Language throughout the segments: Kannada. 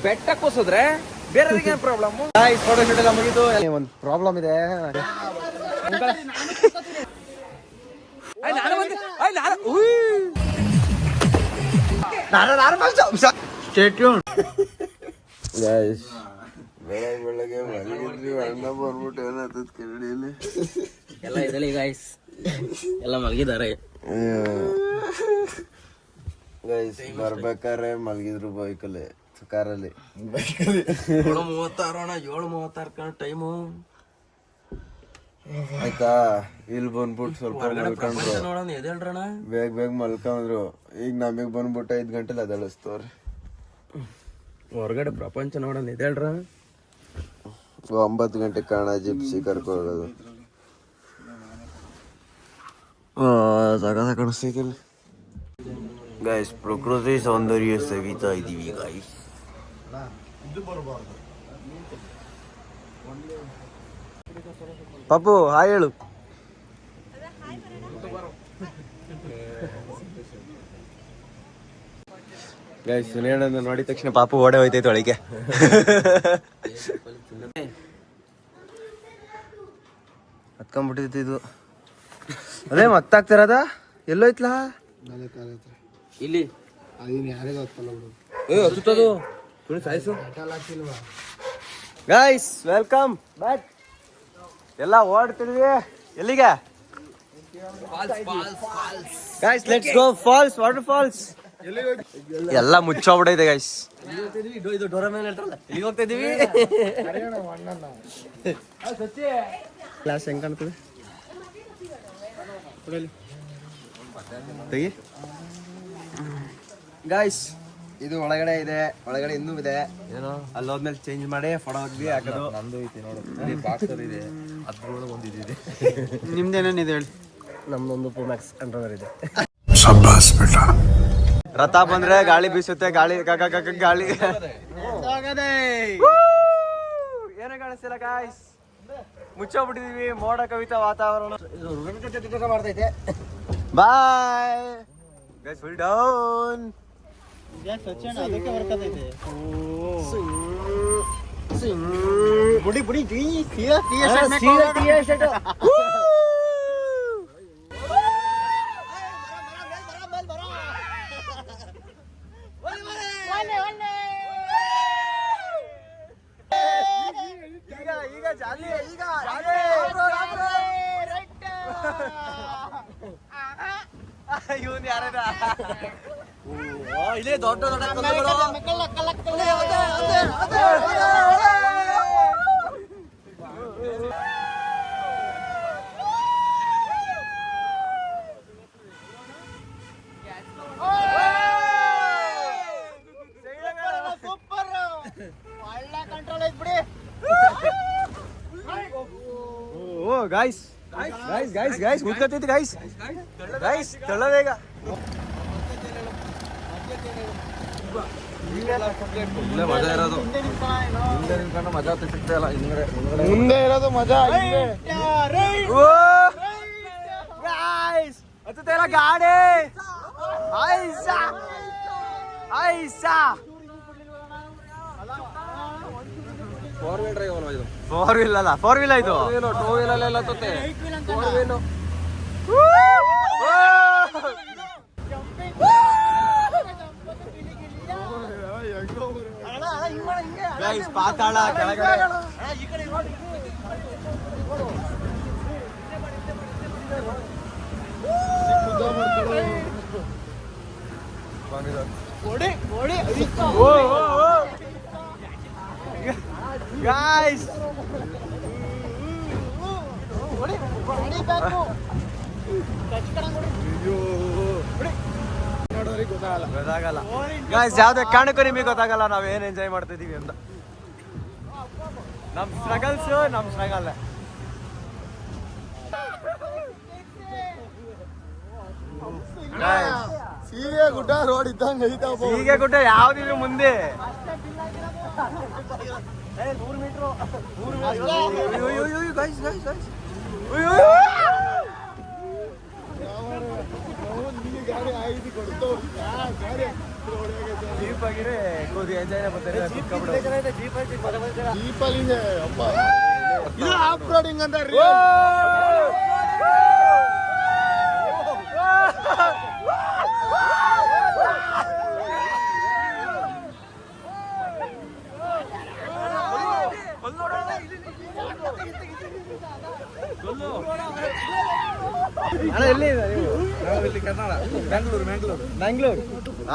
ಬೆಟ್ಟ ಕೂಸಿದ್ರೆ ಬೇರೆಯವ್ರಿಗೆ ಏನ್ ಪ್ರಾಬ್ಲಮ್? ಫೋಟೋ ಶೂಟ್ ಎಲ್ಲ ಮುಗಿದು ಒಂದು ಪ್ರಾಬ್ಲಮ್ ಇದೆ. ಬೆಳಗ್ಗೆ ಮಲಗಿದ್ರಿ ಅಣ್ಣ ಬರ್ಬಿಟ್ಟು ಏನಾಗ್ತದ ಕನ್ನಡಿಯಲ್ಲಿ ಎಲ್ಲ ಇದರಲ್ಲಿ ಗೈಸ್ ಎಲ್ಲ ಮಲಗಿದ್ದಾರೆ. ಗೈಸ್ ಬರ್ಬೇಕಾರೆ ಮಲಗಿದ್ರು ಬೈಕಲ್ಲಿ ಕಾರಲ್ಲಿ 7:36 ಅಣ್ಣ, 7:36 ಟೈಮು ಆಯ್ತಾ. ಇಲ್ಲಿ ಬಂದ್ಬಿಟ್ಟು ಸ್ವಲ್ಪ ಮಲ್ಕೊಂಡ್ರು, ನೋಡೋಣ ಎದೇಳ್ರಣ ಬೇಗ ಬೇಗ ಮಲ್ಕೊಂಡ್ರು. ಈಗ ನಮಗ್ ಬಂದ್ಬಿಟ್ಟು 5 ಗಂಟೆಲಿ ಅದಳಿಸ್ತವ್ರಿ. ಹೊರಗಡೆ ಪ್ರಪಂಚ ನೋಡೋಣ ಎದೇಳ್ರ. 9 ಗಂಟೆ ಕಾಣ ಜಿಪ್ಸಿ ಕರ್ಕೊಳ್ಳೋದು. ಸಾಕ ಕಾಣಿಸ್ತೈತಿ ಗೈಸ್. ಪ್ರಕೃತಿ ಸೌಂದರ್ಯ ಸವಿತಾ ಇದೀವಿ ಗೈಸ್. ಪಾಪು ಹಾಯ್ ಹೇಳು. ಗೈಸ್ ಸುನೇಣನ ನೋಡಿದ ತಕ್ಷಣ ಪಾಪು ಓಡೆ ಹೋಯ್ತೈತೆ ಒಳಗೆ. ಹತ್ಕೊಂಡ್ಬಿಟ್ಟಿತ್ತು ಇದು. ಅದೇ ಮತ್ತಾಗ್ತಿರದ ಎಲ್ಲೋಯ್ತಲ್ಲ ಇಲ್ಲಿ ಗೈಸ್. Welcome back. ಎಲ್ಲ ಓಡ್ತಿದ್ವಿ ಎಲ್ಲಿಗೆ guys? Let's go falls, water falls. ಎಲ್ಲ ಮುಚ್ಚೋಗ್ಬಿಟ್ಟೈತೆ ಗೈಸ್. ಇದು ಡೋರ ಮೇಲೆ ಇಲ್ಲಿ ಹೋಗ್ತಾ ಇದೀವಿ. ಕ್ಲಾಸ್ ಹೆಂಗ್ ಕಾಣ್ತದೆ ತೆಗಿ ಗಾಯ್ಸ್. ಇದು ಒಳಗಡೆ ಇದೆ, ಒಳಗಡೆ ಇನ್ನೂ ಇದೆ. ಏನೋ ಅಲ್ಲಿ ಹೋದ್ಮೇಲೆ ಚೇಂಜ್ ಮಾಡಿ ಫೋಟೋ ಹಾಕಿ ಹಾಕೋದು. ನಂದು ಐತಿ ನೋಡು, ಬಾಕ್ಸರ್ ಇದೆ, ಅದ್ರೊಳಗೆ ಒಂದಿದೆ. ನಿಮ್ದೇನೇನಿದೆ ಹೇಳಿ? ನಮ್ದೊಂದು ಪೋಮ್ಯಾಕ್ಸ್ ಅಂಡರ್ವೇರ್ ಇದೆ. ರಥ ಬಂದ್ರೆ ಗಾಳಿ ಬೀಸುತ್ತೆ, ಗಾಳಿ ಗಾಳಿ ಏನೋ ಕಾಣಿಸ್ತಿಲ್ಲ ಗಾಯ್ಸ್. ಮುಚ್ಚೋಗ್ಬಿಟ್ಟಿದೀವಿ. ಮೋಡ ಕವಿತ ವಾತಾವರಣ ಮಾಡ್ತೈತೆ. Bye guys. Full down. ಬುಡಿ ಬುಡಿ ಈಗ ಜಾಲಿ ಈಗ ಇವನ್ ಯಾರದ ಇಲ್ಲೇ ದೊಡ್ಡ ದೊಡ್ಡ ಸೂಪರ್ ಒಳ್ಳೆ ಕಂಟ್ರೋಲ್ ಐತ್ ಬಿಡಿ. ಓ ಗಾಯ್ಸ್ ಗಾಯ್ಸ್ ಗಾಯ್ಸ್ ಗಾಯ್ಸ್ ಕೂತ್ಕೊತೈತಿ ಗಾಯ್ಸ್. ಗಾಯ್ಸ್ ತಳ್ಳಬೇಗ. ಮಜಾ ಇರೋದು ಮುಂದೆ ನಿಂತ್ಕೊಂಡು ಮಜಾ ಸಿಗ್ತಾ ಇಲ್ಲ. ಮುಂದೆ ಇರೋದು ಮಜಾ. ಗಾಯ್ಸ್ ಹತ್ತುತ್ತೆ ಇಲ್ಲ ಗಾಡಿ. ಐಸಾ ಐಸಾ 4 ವೀಲ್ ಡ್ರೈವ್ ಅಲ್ವಾ ಇದು? 4 ವೀಲ್ ಅಲ್ಲ, 4 ವೀಲ್ ಇದು. 2 ವೀಲ್ ಅಲ್ಲೆಲ್ಲ ಹತ್ತುತ್ತೆ. 4 ವೀಲ್ ಗೈಸ್ ಪಾತಾಳ ಕೆಳಗಡೆ. ಗಾಯ್ಸ್ ಗೊತ್ತಾಗಲ್ಲ ಗಾಯ್ಸ್. ಯಾವ್ದೇ ಕಾರಣಕ್ಕೂ ನಿಮಗೆ ಗೊತ್ತಾಗಲ್ಲ ನಾವ್ ಏನ್ ಎಂಜಾಯ್ ಮಾಡ್ತಿದೀವಿ ಅಂತ. ನಮ್ ಸ್ಟ್ರಗಲ್ಸ್ ನಮ್ ಸ್ಟ್ರಗಲ್. ಸೀಗೆ ಗುಡ್ಡ ರೋಡ್ ಇದ್ದಂಗ ಸೀಗೆ ಗುಡ್ಡ ಯಾವ್ದಿದೆ ಮುಂದೆ? 100 ಮೀಟರ್. ಗಾಡಿ ಆಯ್ತು ಕೊಡ್ತಾವ ಗಾಡಿ ಜೀಪ್ ಆಗಿದ್ರೆ ಕೂದಿ ಎಂಜಾಯ್ ಬರ್ತಾರೆ ಜೀಪಲ್ಲಿ ಇದೆ ಅಪ್ಪ ಇದು ಆಫ್ ರೋಡಿಂಗ್ ಅಂತ ಅಣ್ಣ ಎಲ್ಲಿ ಇದೆ ನೀವು? ನಾವು ಇಲ್ಲಿ ಕನ್ನಡ ಮ್ಯಾಂಗ್ಳೂರ್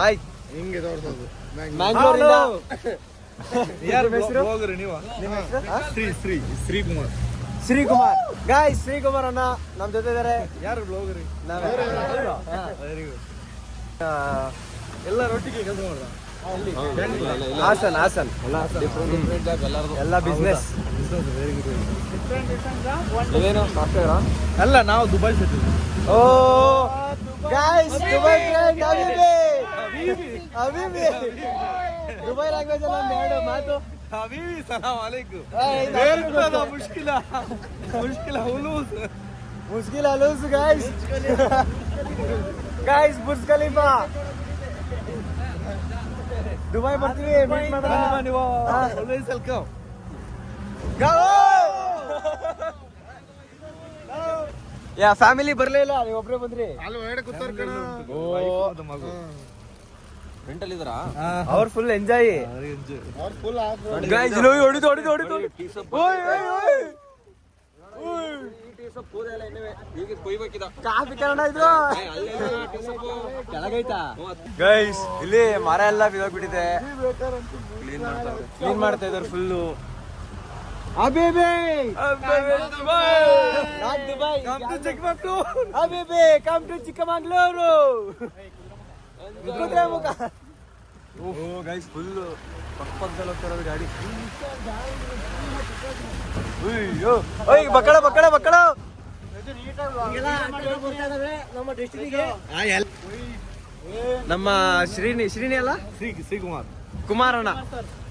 ಆಯ್ತು. ಹಿಂಗೆ ತೋರಿಸೋದು ಮ್ಯಾಂಗ್ಳೂರಿಂದ ಯಾರು ಹೆಸರು? ಹೋಗ್ರಿ ನೀವು. ನಿಮ್ಮ ಹೆಸರು? ಶ್ರೀಕುಮಾರ್. ಶ್ರೀಕುಮಾರ್. ಗಾಯ್ಸ್, ಶ್ರೀಕುಮಾರ್ ಅಣ್ಣ ನಮ್ಮ ಜೊತೆ ಇದ್ದಾರೆ. ಯಾರು ಬ್ಲಾಗರಿ? Very good. ಎಲ್ಲರೊಟ್ಟಿಗೆ ಕೆಲಸ ಮಾಡ್ದ. ಹಾಸನ್ ಎಲ್ಲ ಬಿಸ್ನೆಸ್. ಇದೇನು ಸಾಫ್ಟ್ವೇರಾ? ಅಲ್ಲ, ನಾವು ದುಬೈ ಸಿಟಿದ್ವಿ. ಓ ಗಾಯ್ಸ್, ದುಬೈ ಫ್ರೆಂಡ್ ಹಬೀಬಿ. ದುಬೈ ಲ್ಯಾಂಗ್ವೇಜ್ ಅಲ್ಲಿ ಒಂದು ಎರಡು ಮಾತು. ಹಬೀಬಿ ಸಲಾಮ್ ಅಲೈಕುಂ. ಮುಷ್ಕಿಲ್ ಅಲೂಸ್ ಗಾಯ್ಸ್ ಬುರ್ಜ್ ಖಲೀಫಾ. ದುಬೈ ಬರ್ತೀವಿ, ಮೀಟ್ ಮಾಡೋಣ. ನೀವು ಆಲ್ವೇಸ್ ವೆಲ್ಕಮ್. ಯಾ ಫ್ಯಾಮಿಲಿ ಬರ್ಲೇ ಇಲ್ಲ, ನೀವು ಒಬ್ರೇ ಬಂದ್ರಿ. ಅಲ್ಲಿ ಹೊರಗಡೆ ಕೂತಾರ ಕಣ. ರೆಂಟಲ್ ಇದ್ದಾರಾ? ಅವ್ರು ಫುಲ್ ಎಂಜಾಯ್. ಅವ್ರು ಫುಲ್ ಆಫ್ ರೋಡ್. ಗಾಯ್ಸ್ ಹೊಡಿದು ಕಾಫಿ ಕನ್ನಡ ಇದು ಕೆಳಗೈತಾ? ಗೈಸ್, ಇಲ್ಲಿ ಮರ ಎಲ್ಲ ಬಿದ್ದೋಗ್ಬಿಟ್ಟಿದೆ. ಕ್ಲೀನ್ ಮಾಡ್ತಾ ಇದಾರೆ ಫುಲ್ಲು. ಅಬೇಬೆ not Dubai, come to Chikmagalur. ಅಬೇಬೆ ಕಮ್ ಟು ಚಿಕ್ಕಮಂಗ್ಳೂರು. ಮುಖ. ಓಹೋ ಗೈಸ್, ಫುಲ್ಲು ಪಕ್ಕದಲ್ಲಿ ಹೋಗ್ತಾರ ಗಾಡಿ. ಅಯ್ಯೋ, ಓಯ್ ಬಕ್ಕಳ. ನಮ್ಮ ಶ್ರೀನಿ ಅಲ್ಲ, ಶ್ರೀಕುಮಾರ್. ಕುಮಾರಣ್ಣ.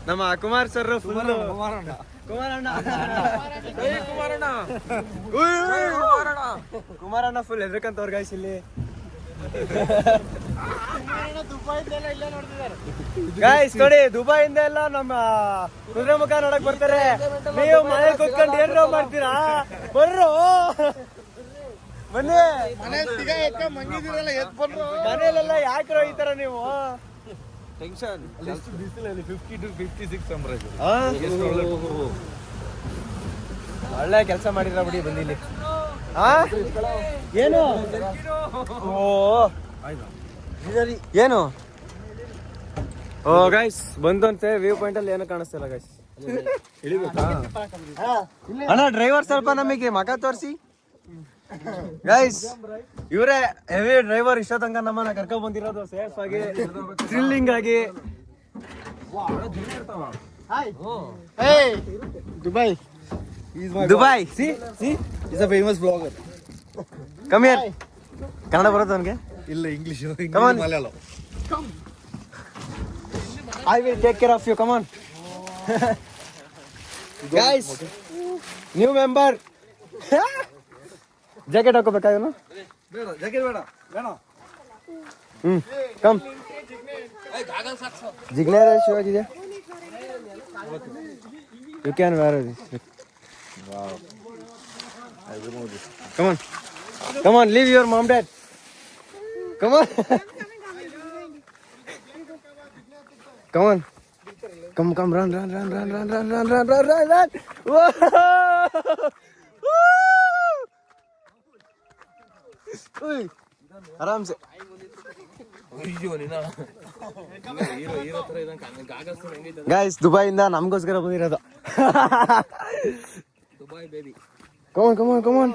ನಮ್ಮ ಕುಮಾರ್ ಸರ್ ಫುಲ್ ಕುಮಾರಣ್ಣ ಫುಲ್ ಹೆದರ್ಕಂತವ್ರ ಗೈಸ್ ಇಲ್ಲಿ. ಗೈಸ್ ನೋಡಿ, ದುಬೈಯಿಂದ ಎಲ್ಲ ನಮ್ಮ ಕುದುರೆಮುಖ ನೋಡಕ್ ಬರ್ತಾರೆ. ನೀವು ಮನೆ ಕೂತ್ಕೊಂಡು ಏನ್ರೋ ಮಾಡ್ತೀರಾ? ಬರ್ರೋ, ಬನ್ನಿ. ಮನೇಲೆಲ್ಲ ಯಾಕ್ರೋ ಈ ತರ ನೀವು ಟೆನ್ಷನ್? ಬಿಸಿಲಲ್ಲಿ 50 to 56 ಟೆಂಪರೇಚರ್. ಒಳ್ಳೆ ಕೆಲಸ ಮಾಡಿದ್ರ ಬಿಡಿ ಬಂದಿಲ್ಲಿ. ಏನು ಏನು ಓ ಗೈಸ್, ಬಂದಂತೆ ವ್ಯೂ ಪಾಯಿಂಟ್ ಅಲ್ಲಿ ಏನು ಕಾಣಿಸ್ತಿಲ್ಲ ಗೈಸ್. ಅಣ್ಣ ಡ್ರೈವರ್ ಸ್ವಲ್ಪ ನಮಗೆ ಮಗ ತೋರಿಸಿ ಗೈಸ್. ಇವರೇ ಹೆವಿ ಡ್ರೈವರ್. ಇಷ್ಟ ತನಕ ನಮ್ಮನ್ನ ಕರ್ಕೊಂಡ್ ಬಂದಿರೋದು ಸೇಫ್ ಆಗಿ, ಥ್ರಿಲ್ಲಿಂಗ್ ಆಗಿ. Dubai C is a famous blogger. Come here. Kannada ಬರುತ್ತೆ ನನಗೆ? ಇಲ್ಲ, English, Come on. Malayalam. I will take care of you. Come on. Guys, new member. Jacket ಹಾಕೋಬೇಕಾ ಇವನು? ಬೇಡ, ಜಾಕೆಟ್ ಬೇಡ. ಕಮ್. ಜಿಗ್ನೇರ ಶಿವಾಗಿದೆ. You can wear this. Wow. I remove this. Come on, leave your mom dad. Come on. Come, run. Whoa! Uy, आराम से. ಗೈಸ್, ದುಬೈಯಿಂದ ನಮಗೋಸ್ಕರ ಬಂದಿರೋದು. Dubai baby. Come on.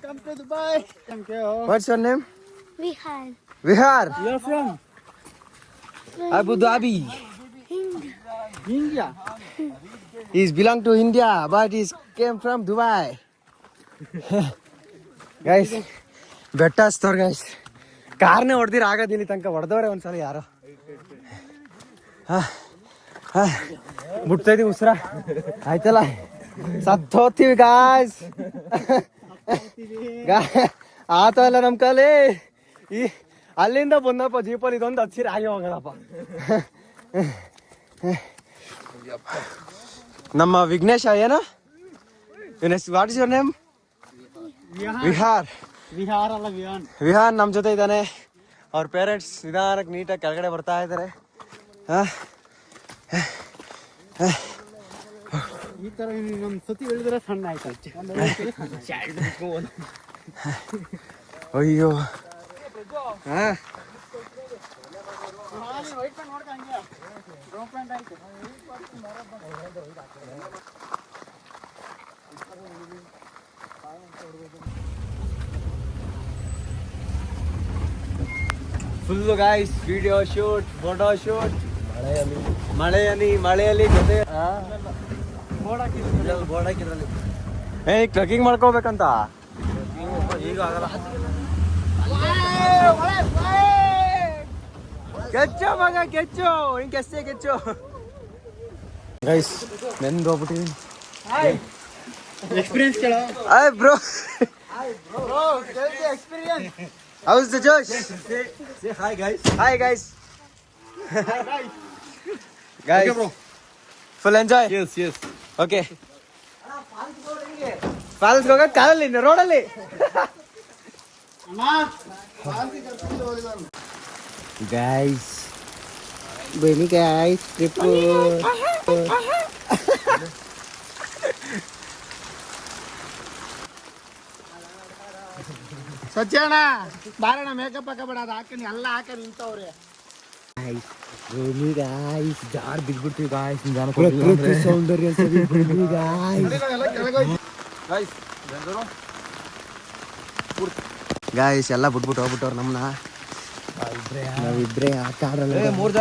Come to Dubai. What's your name? Vihar. You're from Abu Dhabi. India. He's belong to India, but he came from Dubai. Guys, ಬೆಟ್ಟ ಹಚ್ತವ್ರ ಗೈಸ್. ಕಾರ್ನೇ ಹೊಡೆದಿರ ಆಗೋದಿಲ್ಲ ತನಕ. ಹೊಡೆದವ್ರೆ ಒಂದ್ಸಲ ಯಾರೋ. ಮುಟ್ತಾ ಇದೀವಿ ಉಸಿರ ಆಯ್ತಲ್ಲ. ಸತ್ತೋಗ್ತೀವಿ ಗಾಯ್ಸ್. ಆತ ಇಲ್ಲ ನಮ್ ಕಾಲಿ. ಈ ಅಲ್ಲಿಂದ ಬಂದಪ್ಪ ಜೀಪಲ್ಲಿ ಇದೊಂದು ಹಚ್ಚಿರಿ ಆಗಿ ಹೋಗೋಣಪ್ಪ. ನಮ್ಮ ವಿಘ್ನೇಶ ಏನು what is your name? Vihaan ನಮ್ಮ ಜೊತೆ ಇದ್ದಾನೆ. ಅವ್ರ ಪೇರೆಂಟ್ಸ್ ನಿಧಾನಕ್ಕೆ ನೀಟಾಗಿ ಕೆಳಗಡೆ ಬರ್ತಾ ಇದ್ದಾರೆ. ಈ ತರ ಇನ್ನೊಂದು ಸತಿ ಹೇಳಿದ್ರೆ ಸಣ್ಣ ಆಯ್ತು. ಅಯ್ಯೋ full guys video shoot, photo shoot, ಮಳೆಯಲ್ಲಿ ಜೊತೆ ಬೋರ್ಡ್ ಹಾಕಿದ್ರಲ್ಲಿ ಟ್ರೆಕ್ಕಿಂಗ್ ಮಾಡ್ಕೋಬೇಕಂತ. ಈಗ ಆಗಲ್ಲ. ಕೆಚ್ಚು ಮಗ ಕೆಚ್ಚು, ಹಿಂಗೆ ಎಷ್ಟೇ ಕೆಚ್ಚು ಗೈಸ್. ನೆಂದು ಹೋಗ್ಬಿಟ್ಟಿದ್ದೀನಿ. ಎಕ್ಸ್ಪೀರಿಯನ್ಸ್ ಕೇಳ. Hi bro. How's the Josh? Say hi guys. Hi guys. Guys. Okay bro. Full enjoy. Yes. Okay. Falls ಹೋಗ ಕಾಲಲ್ಲಿ ರೋಡಲ್ಲಿ. ಗೈಸ್ ಬನ್ನಿ ಗೈಸ್ ಟ್ರಿಪ್. ಸತ್ಯಣ್ಣ ಬಾರಣ ಮೇಕಪ್ ಹಾಕಬೇಡ, ಅದು ಹಾಕೊಂಡು ಎಲ್ಲ ಹಾಕಿ ನಿಂತವ್ರೆ. Jar ಬಿದ್ಬಿಡ್ತೀವಿ guys. ಪ್ರಕೃತಿ ಸೌಂದರ್ಯ ಗಾಯ್ಸ್ ಎಲ್ಲ ಬಿಟ್ಬಿಟ್ಟು ಹೋಗ್ಬಿಟ್ಟವ್ರು ನಮ್ಮನ್ನ. ನಾವಿಬ್ರೇ ಆಟ ಆಡಲ್ಲ. 3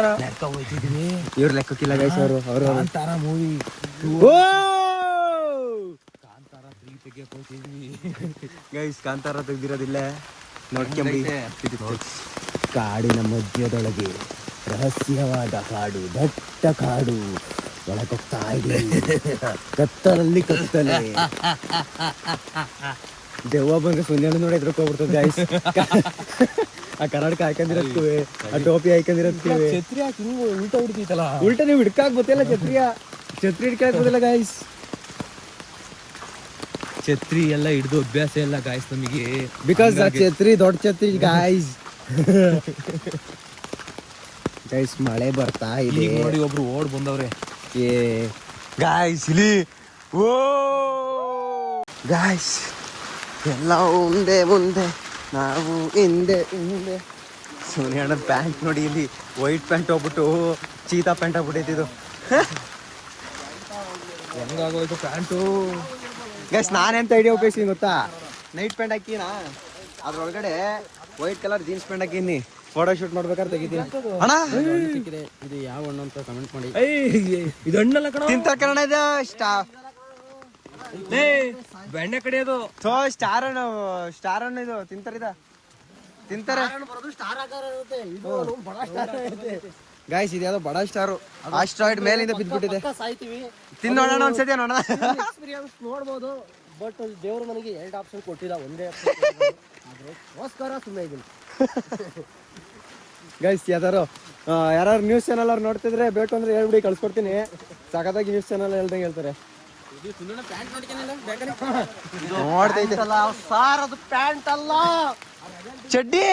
ಜನ ಇವ್ರ ಲೆಕ್ಕಕ್ಕಿಲ್ಲ ಗೈಸ್. ಅವರು ಕಾಂತಾರ ಮೂವಿ ಗೈಸ್. ಕಾಂತಾರ ತೆಗ್ದಿರೋದಿಲ್ಲ ನೋಡ್ಕೊಂಬಿ. ಕಾಡಿನ ಮಧ್ಯದೊಳಗೆ ರಹಸ್ಯವಾದ ಕಾಡು, ದಟ್ಟ ಕಾಡು ಒಳಗೋಗ್ತಾ ಇದೆ. ಕತ್ತಲಲ್ಲಿ ಕತ್ತಲೆ. ದೆವ್ವ ಬಂದ್ರೆ ಸುನ್ಯಾಣ ನೋಡಿ ಎದ್ರಕೋಗ್ಬಿಡ್ತದೆ ಗಾಯ್ಸ್. ಆ ಕನ್ನಡಕ ಹಾಕೊಂಡಿರತ್ತೀವಿ, ಆ ಟೋಪಿ ಹಾಕೊಂಡಿರತ್ತೀವಿ. ಛತ್ರಿ ಹಾಕಿ ಉಲ್ಟಾ ಹುಡ್ತೈತಲ್ಲ. ಉಲ್ಟಾ ನೀವು ಹಿಡ್ಕಾಕ್ ಗೊತ್ತಿಲ್ಲ. ಛತ್ರಿ ಹಿಡ್ಕಾಕ್ ಗೊತ್ತಿಲ್ಲ ಗಾಯ್ಸ್. ಛತ್ರಿ ಎಲ್ಲ ಹಿಡಿದು ಅಭ್ಯಾಸ ಇಲ್ಲ ಗಾಯ್ಸ್ ನಮಗೆ. ಬಿಕಾಸ್ ಆ ಛತ್ರಿ ದೊಡ್ಡ ಛತ್ರಿ ಗಾಯ್ಸ್. ಗೈಸ್ ಮಳೆ ಬರ್ತಾ ಇದೆ ನೋಡಿ. ಒಬ್ರು ಓಡ್ ಬಂದವ್ರೆ ಗಾಯ್ಸ್ ಇಲ್ಲಿ. ಓ ಗಾಯ್ಸ್ ಎಲ್ಲ ಮುಂದೆ ನಾವು ಹಿಂದೆ. ಸೋನಿಯಣ್ಣ ಪ್ಯಾಂಟ್ ನೋಡಿ ಇಲ್ಲಿ. ವೈಟ್ ಪ್ಯಾಂಟ್ ಹೋಗ್ಬಿಟ್ಟು ಚೀತಾ ಪ್ಯಾಂಟ್ ಆಗ್ಬಿಟ್ಟೈತಿದು. ಹೆಂಗಾಗೋಯ್ತು ಪ್ಯಾಂಟು ಗೈಸ್. ನಾನೆಂತ ಐಡಿಯಾ ಉಪಯೋಗಿಸ್ತೀನಿ ಗೊತ್ತಾ? ನೈಟ್ ಪ್ಯಾಂಟ್ ಹಾಕಿನ ಅದ್ರೊಳಗಡೆ ವೈಟ್ ಕಲರ್ ಜೀನ್ಸ್ ಪ್ಯಾಂಟ್ ಹಾಕಿನಿ. ಫೋಟೋ ಶೂಟ್ ಮಾಡ್ಬೇಕಾದ್ರೆ ತೆಗಿತೀನಿ ಅಣ್ಣ. ಇದು ಯಾವ ಹಣ್ಣು ಅಂತ ಕಮೆಂಟ್ ಮಾಡಿ. ಇದು ಹಣ್ಣಲ್ಲ ಕಣ, ತಿಂತ ಕಣ ಇದು. ಬೆಣ್ಣೆ ಕಡಿಯೋದು. ಸ್ಟಾರ್ ಹಣ್ಣು ಇದು ತಿಂತಾರೆ ಗಾಯ್ಸ್. ಇದು ಯಾವ್ದೋ ಬಡ ಸ್ಟಾರು. ಆಸ್ಟ್ರಾಯ್ಡ್ ಮೇಲಿಂದ ಬಿದ್ದ್ಬಿಟ್ಟಿದೆ. ತಿನ್ನೋಣ ಒಂದ್ಸತಿ ನೋಡೋಣ. ಎಕ್ಸ್ಪೀರಿಯನ್ಸ್ ನೋಡ್ಬೋದು. ಬಟ್ ದೇವ್ರ ನನಗೆ 2 ಆಪ್ಷನ್ ಕೊಟ್ಟಿಲ್ಲ, ಒಂದೇ ಆಪ್ಷನ್ ಅದಕ್ಕೋಸ್ಕರ ಸುಮ್ಮನೆ ಇದ್ದೀನಿ ಗೈಸ್. ಯಾರು ನ್ಯೂಸ್ ಚಾನಲ್ ಅವ್ರು ನೋಡ್ತಿದ್ರೆ ಬೇಕು ಅಂದ್ರೆ ಹೇಳ್ಬಿಡಿ, ಕಳ್ಸ್ಕೊಡ್ತೀನಿ. ಸಖತ್ತಾಗಿ ನ್ಯೂಸ್ ಚಾನಲ್ ಹೇಳ್ದಂಗೆ ಹೇಳ್ತಾರೆ. ನೋಡ್ತೈತೆ ಸಾರ್, ಅದು ಪ್ಯಾಂಟ್ ಅಲ್ಲ, ಚಡ್ಡಿ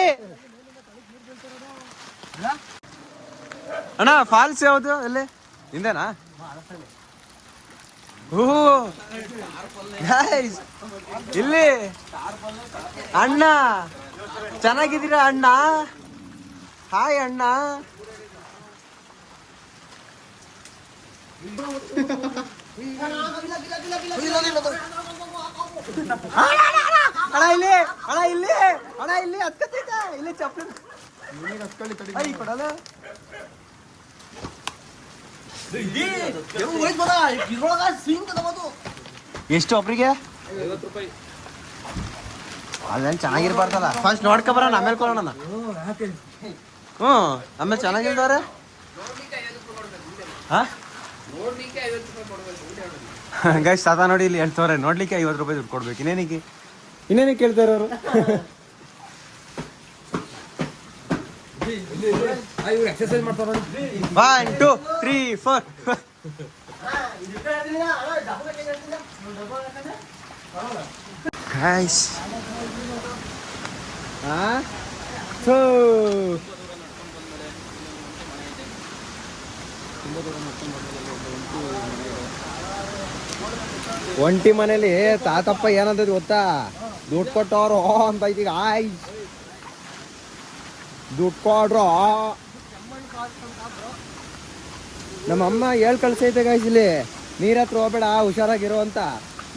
ಅಣ್ಣ. ಫಾಲ್ಸ್ ಯಾವುದು ಎಲ್ಲಿ ಹಿಂದೆನಾ? ಓ ಗೈಸ್ ಇಲ್ಲಿ ಅಣ್ಣ ಚೆನ್ನಾಗಿದ್ದೀರಾ ಅಣ್ಣ? ಹಾಯ್ ಅಣ್ಣ. ಇಲ್ಲಿ ಹತ್ಕತ್ತೈತೆ. ಇಲ್ಲಿ ಚಪ್ಪಲಿ ಕೊಡಲ್ಲ. ಎಷ್ಟು ಒಬ್ರಿಗೆ? 50 ರೂಪಾಯಿ. ಅದೇನು ಚೆನ್ನಾಗಿರ್ಬಾರ್ದಲ್ಲ. ಫಸ್ಟ್ ನೋಡ್ಕೊಬರೋಣ, ಆಮೇಲೆ ಕೊಡೋಣ. ಆಮೇಲೆ ಚೆನ್ನಾಗಿಲ್ದವ್ರೆ. ಗೈಸ್ ತಾತ ನೋಡಿ ಇಲ್ಲಿ ಹೇಳ್ತವ್ರೆ ನೋಡ್ಲಿಕ್ಕೆ 50 ರೂಪಾಯಿ ದುಡ್ಡು ಕೊಡ್ಬೇಕು. ಇನ್ನೇನಿಗೆ ಕೇಳ್ತಾರೆ ಅವರು. ಎಕ್ಸರ್ಸೈಸ್ ಮಾಡ್ತಾರೆ ನೋಡಿ. 1 2 3 4 ಗೈಸ್. ಒಂಟಿ ಮನೇಲಿ ತಾತಪ್ಪ ಏನಂತ ಗೊತ್ತಾ, ದುಡ್ಡು ಕೊಟ್ಟವ್ರು ಅಂತ ಈಗ ಆಯ್ ದುಡ್ಡು ಕೊಡ್ರು. ನಮ್ಮಮ್ಮ ಹೇಳ್ ಕಳ್ಸೈತೆ ಗಾಯ್ಸ್ ಇಲ್ಲಿ ನೀರ್ ಹತ್ರ ಹೋಗ್ಬೇಡ ಹುಷಾರಾಗಿರೋ ಅಂತ.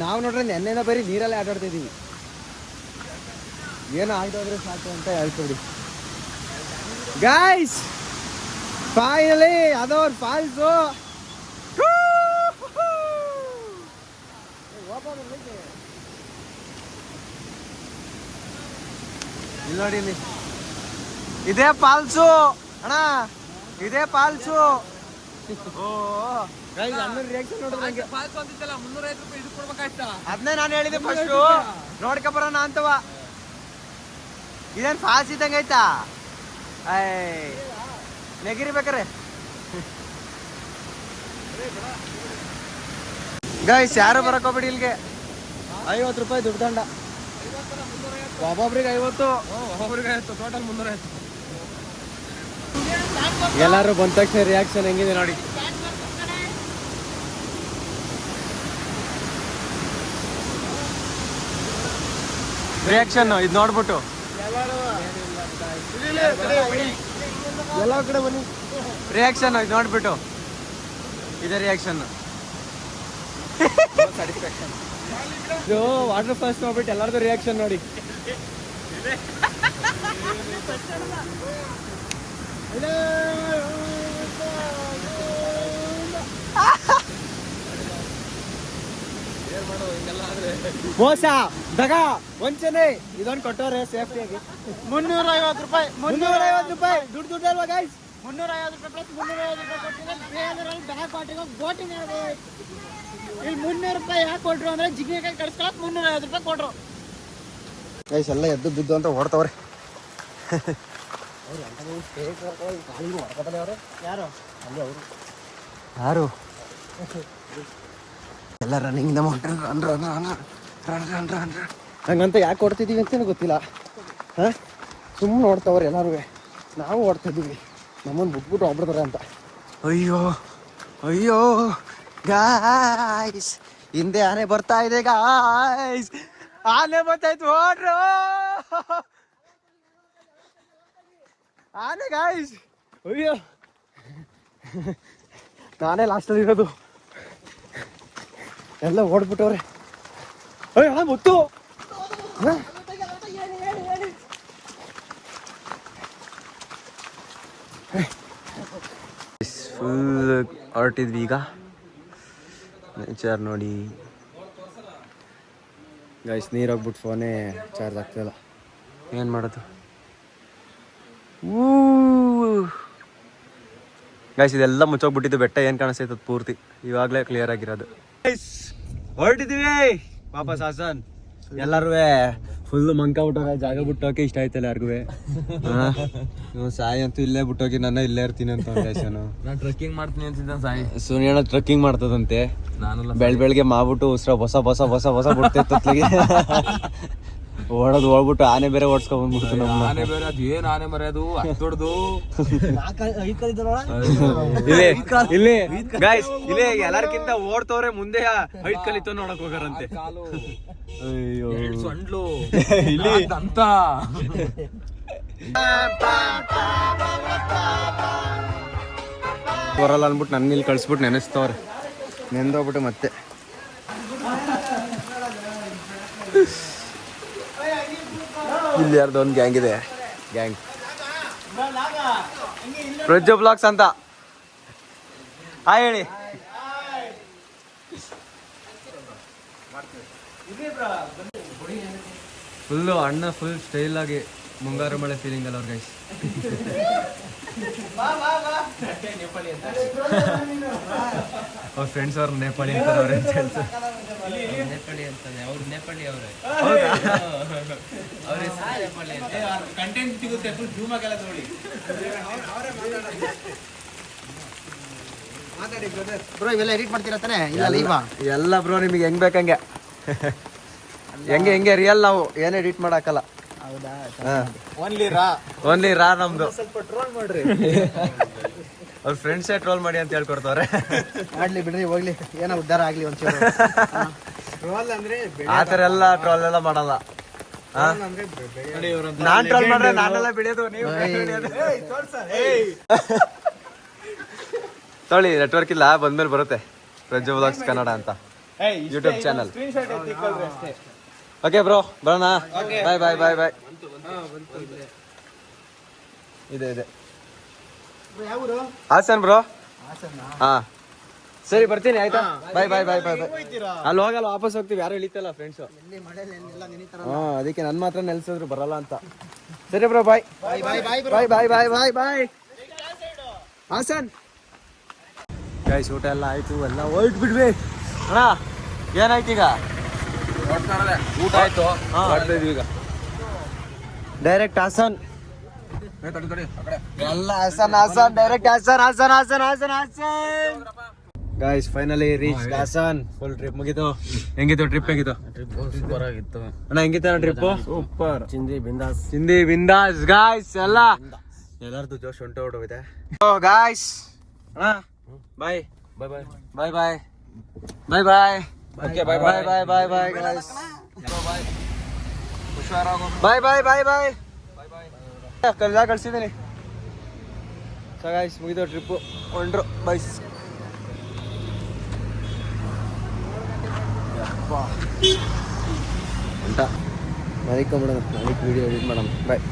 ನಾವು ನೋಡ್ರೆ ನೆನ್ನೆನ ಬರೀ ನೀರಲ್ಲೇ ಆಟಾಡ್ತಿದೀವಿ. ಏನೋ ಆಯ್ತೋದ್ರೆ ಸಾಕು ಅಂತ ಹೇಳ್ಕೊಡಿ ಗಾಯ್ಸ್. Finally ಅದವ್ರ falls. ಇಲ್ಲಿ ನೋಡಿ, ಇಲ್ಲಿ ಇದೇ ಫಾಲ್ಸು ಅಣ್ಣ, ಇದೇ ಫಾಲ್ಸು. ಅಣ್ಣನ ರಿಯಾಕ್ಷನ್ ನೋಡಿದ್ರೆ ಅದನ್ನೇ ನಾನು ಹೇಳಿದೆ ಫಸ್ಟ್ ನೋಡ್ಕ ಬರೋಣ ಅಂತವ. ಇದೇನ್ ಫಾಲ್ಸ್ ಇದ್ದಂಗ ಆಯ್ತಾ? ನೆಗಿರಿ ಬೇಕಾರೆ ಗೈಸ್. ಯಾರು ಬರಕ್ ಹೋಗ್ಬಿಡಿ ಇಲ್ಲಿಗೆ. 50 ರೂಪಾಯಿ ದುಡ್ಡು ದಂಡ. ಒಬ್ಬೊಬ್ರಿಗೆ 50, ಒಬ್ಬೊಬ್ರಿಗೆ 50, ಟೋಟಲ್ 350. ಎಲ್ಲಾರು ಬಂದ ತಕ್ಷಣ ರಿಯಾಕ್ಷನ್ ಹೆಂಗಿದೆ ನೋಡಿ. ರಿಯಾಕ್ಷನ್ ಇದು ನೋಡ್ಬಿಟ್ಟು ಎಲ್ಲ ಕಡೆ ಬನ್ನಿ. ರಿಯಾಕ್ಷನ್ ಇದು ನೋಡ್ಬಿಟ್ಟು ಇದೆ ರಿಯಾಕ್ಷನ್. ಇದು ವಾಟರ್ ಫಾಲ್ಸ್ ನೋಡ್ಬಿಟ್ಟು ಎಲ್ಲರದು ರಿಯಾಕ್ಷನ್ ನೋಡಿ. ಮೋಸ ದಗ ವಂಚನೆ ಇದೊಂದು ಕೊಟ್ಟವ್ರೆ ಸೇಫ್ಟಿಯಾಗಿ. 350 ರೂಪಾಯಿ 350 ರೂಪಾಯಿ ದುಡ್ಡು ಅಲ್ವಾ ಗೈಸ್? 350 ರೂಪಾಯಿ ಪ್ಲಸ್ 350 ರೂಪಾಯಿ ಕೊಟ್ಟಿದ್ರೆ ಬ್ಯಾಗ್ ಪಾಟಿಗೆ ಬೋಟಿಂಗ್ ಆಡ್ಬೋದು. ಇಲ್ಲಿ 300 ರೂಪಾಯಿ ಯಾಕೆ ಕೊಟ್ರು ಅಂದ್ರೆ ಜಿಗ್ನೆಕಾಯಿ ಕಳ್ಸ್ಕೊಳಕ್ 350 ರೂಪಾಯಿ ಕೊಟ್ರು ಗೈಸ್. ಎಲ್ಲ ಎದ್ದು ಬಿದ್ದು ಅಂತ ಓಡ್ತವ್ರೆ. ಯಾರು ಎಲ್ಲ ರನ್ನಿಂಗ್ ಹಂಗಂತ ಯಾಕೆ ಕೊಡ್ತಿದ್ದೀವಿ ಅಂತೇನು ಗೊತ್ತಿಲ್ಲ. ಸುಮ್ಮನೆ ಓಡ್ತವ್ರೆ ಎಲ್ಲರೂ. ನಾವು ಓಡ್ತಿದ್ದೀವಿ ನಮ್ಮನ್ನು ಬಿಟ್ಬಿಟ್ಟು ಹೋಗ್ಬಿಡ್ತಾರೆ ಅಂತ. ಅಯ್ಯೋ ಅಯ್ಯೋ ಗಾಯ್ಸ್, ಹಿಂದೆ ಆನೆ ಬರ್ತಾ ಇದೆ ಗಾಯ್ಸ್. ಆನೆ ಬರ್ತಾಯ್ತು ಓಡ್ರು. ಆನೆ ಗಾಯ್ಸ್. ಅಯ್ಯೋ ನಾನೇ ಲಾಸ್ಟಲ್ಲಿ ಇರೋದು. ಎಲ್ಲ ಓಡ್ಬಿಟ್ಟವ್ರೆ. ಅಯ್ಯೋ ಮುತ್ತು ಫುಲ್ ಹೊರಟಿದ್ವಿ ಈಗ. ನೇಚರ್ ನೋಡಿ ಗೈಸ್. ನೀರು ಹೋಗ್ಬಿಟ್ಟು ಫೋನೇ ಚಾರ್ಜ್ ಆಗ್ತಿಲ್ಲ. ಏನು ಮಾಡೋದು ಗೈಸ್? ಇದೆಲ್ಲ ಮುಚ್ಚೋಗ್ಬಿಟ್ಟಿದ್ದು. ಬೆಟ್ಟ ಏನು ಕಾಣಿಸ್ತೈತೆ ಅದು ಪೂರ್ತಿ ಇವಾಗಲೇ ಕ್ಲಿಯರ್ ಆಗಿರೋದು. ಹೊರಟಿದ್ದೀವಿ ವಾಪಸ್ ಹಾಸನ್. ಎಲ್ಲರೂ ಫುಲ್ ಮಂಕ ಬಿಟ್ಟೋಗ. ಜಾಗ ಬಿಟ್ಟೋಕೆ ಇಷ್ಟ ಆಯ್ತಲ್ಲ ಯಾರಿಗೂ. ಸಾಯಿ ಅಂತೂ ಇಲ್ಲೇ ಬಿಟ್ಟೋಗಿ ನಾನು ಇಲ್ಲೇ ಇರ್ತೀನಿ ಅಂತ ನಾನು ಟ್ರೆಕ್ಕಿಂಗ್ ಮಾಡ್ತೀನಿ ಅಂತಿದ್ದ ಸಾಯಿ. ಸುನಿಯಣ್ಣ ಟ್ರೆಕ್ಕಿಂಗ್ ಮಾಡ್ತದಂತೆ. ನಾನು ಬೆಳಗ್ಗೆ ಮಾಡ್ಬಿಟ್ಟು ಉಸ್ರ ಹೊಸ ಹೊಸ ಹೊಸ ಹೊಸ ಬಿಡ್ತೈತತ್ಲಿಗೆ ಓಡ್ಬಿಟ್ಟು ಆನೆ ಬೇರೆ ಓಡಿಸ್ಕೊಂಡ್ ಬಂದ್ಬಿಡ್ತು. ಆನೆ ಬೇರೆ ಅದು ಏನ್ ಆನೆ ಮರೆ ಅದು ದೊಡ್ಡದು. ಇಲ್ಲಿ ಗೈಸ್ ಇಲ್ಲಿ ಎಲ್ಲಾರ್ಕಿಂತ ಓಡ್ತವ್ರೆ ಮುಂದೆ 5 ಕಲಿತು ನೋಡಕ್ ಹೋಗಾರಂತೆ. ಅಯ್ಯೋ ಸೊಂಡ್ಲು ಇಲ್ಲಿ ಅಂತ ಬರಲ್ಲ ಅನ್ಬಿಟ್ಟು ನನ್ನ ಇಲ್ಲಿ ಕಳ್ಸ್ಬಿಟ್ಟು ನೆನೆಸ್ತವ್ರೆ. ನೆಂದೋಗ್ಬಿಟ್ಟು ಮತ್ತೆ ಇಲ್ಲಿ ಯಾರ್ದು ಒಂದು ಗ್ಯಾಂಗ್ ಇದೆ. ಗ್ಯಾಂಗ್ ಪ್ರಜ್ಜು ಬ್ಲಾಗ್ಸ್ ಅಂತ. ಹೇಳಿ. ಫುಲ್ಲು ಅಣ್ಣ ಫುಲ್ ಸ್ಟೈಲ್ ಆಗಿ ಮುಂಗಾರು ಮಳೆ ಫೀಲಿಂಗ್ ಅಲ್ಲ ಅವ್ರ ಗೈಸ್. ಅವ್ರ ಫ್ರೆಂಡ್ಸ್ ಅವ್ರು ನೇಪಾಳಿ ಅಂತಾರೆ ಅವ್ರ ನೇಪಾಳಿ ಅಂತಾನೆ ಅವ್ರು ನೇಪಾಳಿ ಅವರೇ ಕಂಟೆಂಟ್ ಸಿಗುತ್ತೆ ಫುಲ್ ಜೂಮ್ ಆಗಲ್ಲ ನೋಡಿ ಬ್ರೋ ಇವೆಲ್ಲ ಎಡಿಟ್ ಮಾಡ್ತೀರಾ ತಾನೆ ಇಲ್ಲ ಲೈವಾ ಎಲ್ಲ ಬ್ರೋ ನಿಮಗೆ ಹೆಂಗ್ ಬೇಕಂಗೆ ಹೆಂಗೆ ರಿಯಲ್ ನಾವು ಏನ್ ಎಡಿಟ್ ಮಾಡಕ್ಕಲ್ಲ. ಹೌದಾ ಓನ್ಲಿ ರಾ ನಮ್ದು. ಸ್ವಲ್ಪ ಟ್ರೋಲ್ ಮಾಡ್ರಿ. ಅವ್ರ ಫ್ರೆಂಡ್ಸೇ ಟ್ರೋಲ್ ಮಾಡಿ ಅಂತ ಹೇಳ್ಕೊಡ್ತವ್ರೆ. ಮಾಡ್ಲಿ ಬಿಡ್ರಿ ಹೋಗ್ಲಿ ಏನೋ ಉದ್ಧಾರ ಆಗ್ಲಿ ಒಂಚೂರು. ಆತರ ಎಲ್ಲ ಟ್ರೋಲ್ ಎಲ್ಲ ಮಾಡಲ್ಲ. ನಾನ್ ಟ್ರೋಲ್ ಮಾಡ್ರೆ ನಾನೆಲ್ಲ ಬೆಳೆಯೋದು ನೀವು ತೊಳಿ. ನೆಟ್ವರ್ಕ್ ಇಲ್ಲ, ಬಂದ್ಮೇಲೆ ಬರುತ್ತೆ ಪ್ರಜ್ಜು ವ್ಲಾಗ್ಸ್ ಕನ್ನಡ ಅಂತ ಯೂಟ್ಯೂಬ್ ಚಾನಲ್. ಓಕೆ ಬ್ರೋ ಬರೋಣ. ಬಾಯ್ ಬಾಯ್ ಬಾಯ್ ಬಾಯ್. ಇದೆ ಹಾಸನ್ ಬ್ರೋ. ಹಾ ಸರಿ ಬರ್ತೀನಿ ಆಯ್ತಾ. ಬಾಯ್ ಬಾಯ್ ಬಾಯ್ ಬಾಯ್ ಬಾಯ್. ಅಲ್ಲಿ ಹೋಗಲ್ಲ, ವಾಪಸ್ ಹೋಗ್ತೀವಿ. ಯಾರು ಇಳಿತಲ್ಲ ಫ್ರೆಂಡ್ಸು. ಹಾ ಅದಕ್ಕೆ ನನ್ ಮಾತ್ರ ನೆಲ್ಸಿದ್ರು ಬರಲ್ಲ ಅಂತ. ಸರಿ ಬ್ರೋ ಬಾಯ್ ಬಾಯ್ ಬಾಯ್ ಬಾಯ್ ಬಾಯ್ ಬಾಯ್ ಬಾಯ್. ಹಾಸನ್ ಗೈಸ್ ಊಟ ಎಲ್ಲ ಆಯ್ತು, ಎಲ್ಲ ಹೊರಟು ಬಿಡ್ವಿ. ಅಣ್ಣ ಏನಾಯ್ತು ಈಗ? ಊಟ ಆಯ್ತು, ಮಾಡ್ತಾ ಇದೀವಿ ಈಗ. ಡೈರೆಕ್ಟ್ ಹಾಸನ್. ತಡಿ ಎಲ್ಲ Hassan direct Hassan. Guys finally reach Hassan. Full trip ಮುಗಿತು. ಹೆಂಗಿತ್ತು ಟ್ರಿಪ್? ಹೇಗಿತ್ತು ಸೂಪರ್ ಆಗಿತ್ತು ಅಣ್ಣ? ಹೆಂಗಿತ್ತು ಟ್ರಿಪ್? ಸೂಪರ್. ಚಿಂದಿ ಬಿಂದಾಸ್ ಗಾಯ್ಸ್. ಎಲ್ಲಾರ್ದು ಜೋಶ್ ಹೊಂಟೋಗಿದೆ. ಗಾಯ್ಸ್ ಅಣ್ಣ ಬಾಯ್ ಬಾಯ್ ಬಾಯ್ ಬಾಯ್ ಬಾಯ್ ಬಾಯ್. ಓಕೆ ಬಾಯ್ ಬಾಯ್ ಬಾಯ್ ಬಾಯ್ ಬಾಯ್ ಗಾಯ್ಸ್. ಹುಷಾರಾಗೋ. ಬಾಯ್ ಬಾಯ್ ಬಾಯ್ ಬಾಯ್. ಕಳ್ಸಿದ್ದೀನಿ. ಸೊ ಗಾಯ್ಸ್ ಮುಗಿದು ಟ್ರಿಪ್ಪು ಹೊಂಟ್ರು ಬೈಸ್. ಉಂಟಾ ಮಲಿಕೊಂಬಿಡೋಣ, ನಾಳೆ ವಿಡಿಯೋ ಎಡಿಟ್ ಮಾಡೋಣ. ಬಾಯ್.